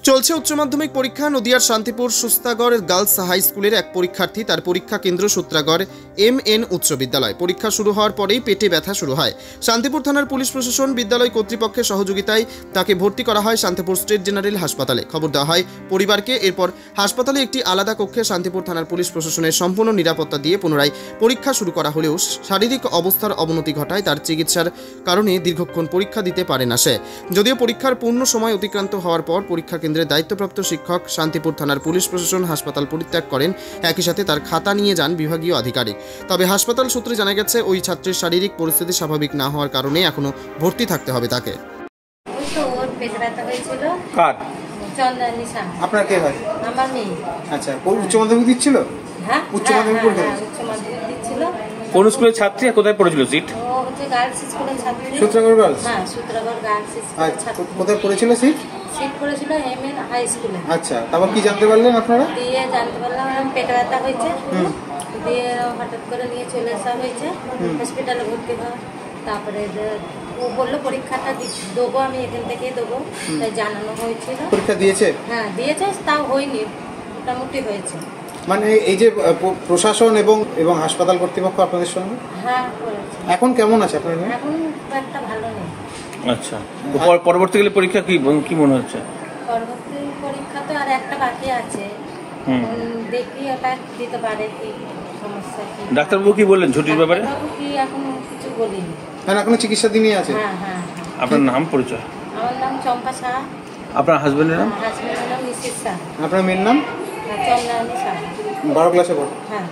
চলছে উচ্চ মাধ্যমিক পরীক্ষা। নদিয়ার শান্তিপুর সুস্তাগড় গার্লস হাই স্কুলের এক পরীক্ষার্থী তার পরীক্ষা কেন্দ্র সূত্রাগড় MN উচ্চ বিদ্যালয়। পরীক্ষা শুরু হওয়ার পরেই পেটে ব্যথা শুরু হয়। শান্তিপুর থানার পুলিশ প্রশাসন, বিদ্যালয় কর্তৃপক্ষের সহযোগিতায় তাকে ভর্তি করা হয় শান্তিপুর স্টেট জেনারেল হাসপাতালে। খবর দেওয়া হয় পরিবারকে। এরপর হাসপাতালে একটি আলাদা কক্ষে শান্তিপুর থানার পুলিশ প্রশাসনের সম্পূর্ণ নিরাপত্তা দিয়ে পুনরায় পরীক্ষা শুরু করা হলেও শারীরিক অবস্থার অবনতি ঘটায়। তার চিকিৎসার কারণে দীর্ঘক্ষণ পরীক্ষা দিতে পারে না সে। যদিও পরীক্ষার পূর্ণ সময় অতিক্রান্ত হওয়ার পর পরীক্ষা কেন্দ্রের দায়িত্বপ্রাপ্ত শিক্ষক শান্তিপুর থানার পুলিশ প্রশাসন হাসপাতাল পরিত্যাগ করেন। একই সাথে তার খাতা নিয়ে যান বিভাগীয় আধিকারিক। তবে হাসপাতাল সূত্রে জানা গেছে ওই ছাত্রের শারীরিক পরিস্থিতি স্বাভাবিক না হওয়ার কারণে এখনো ভর্তি থাকতে হবে তাকে। আপনার কে হয়? আমার মেয়ে। আচ্ছা, উচ্চ মাধ্যমিক দিচ্ছিল? হ্যাঁ, উচ্চ মাধ্যমিক পরীক্ষা উচ্চ মাধ্যমিক দিচ্ছিল। কোন স্কুলের ছাত্রী, কোথায় পড়েছিল সিট? ও হচ্ছে গার্লস স্কুলের ছাত্রী। সূত্রাগড় গার্লস? হ্যাঁ, সূত্রাগড় গার্লস স্কুলের ছাত্রী। কোথায় পড়েছিল সিট? সিট পড়েছিল MN হাই স্কুলে। আচ্ছা, তারপর কি জানতে পারলেন আপনারা? দিয়ে জানতে পারলাম পেটে ব্যথা হয়েছে। দিয়ে হঠাৎ করে নিয়ে চলে আসা হয়েছে হসপিটালে ভর্তি হওয়া। তারপরে ও বললো পরীক্ষাটা দেবো, আমি এখান থেকেই দেবো, তাই জানানো হয়েছিল। পরীক্ষা দিয়েছে? হ্যাঁ, দিয়েছে, তাও হয়নি, মোটামুটি হয়েছে। মানে এই যে প্রশাসন এবং হাসপাতাল কর্তৃপক্ষ আপনাদের সঙ্গে? হ্যাঁ, করেছে। এখন কেমন আছে আপনার মেয়ে? এখন খুব একটা ভালো নেই। আচ্ছা, পরবর্তীকালে পরীক্ষা কি মনে হচ্ছে? পরবর্তী পরীক্ষা তো আর একটা বাকি আছে, দেখি ওটা দিতে পারে কি সমস্যা কি। ডাক্তারবাবু কি বললেন ছুটির ব্যাপারে? ডাক্তারবাবু কি এখন কিছু বলিনি। হ্যাঁ, এখনো চিকিৎসাধীনই আছে? হ্যাঁ হ্যাঁ। আপনার নাম, পরিচয়? আমার নাম চম্পা শাহ। আপনার হাজবেন্ডের নাম? হাজবেন্ডের নাম মিসেস শাহ। আপনার মেয়ের নাম? চন্দ্রানী শাহ। 12 ক্লাসে পড়ে? হ্যাঁ।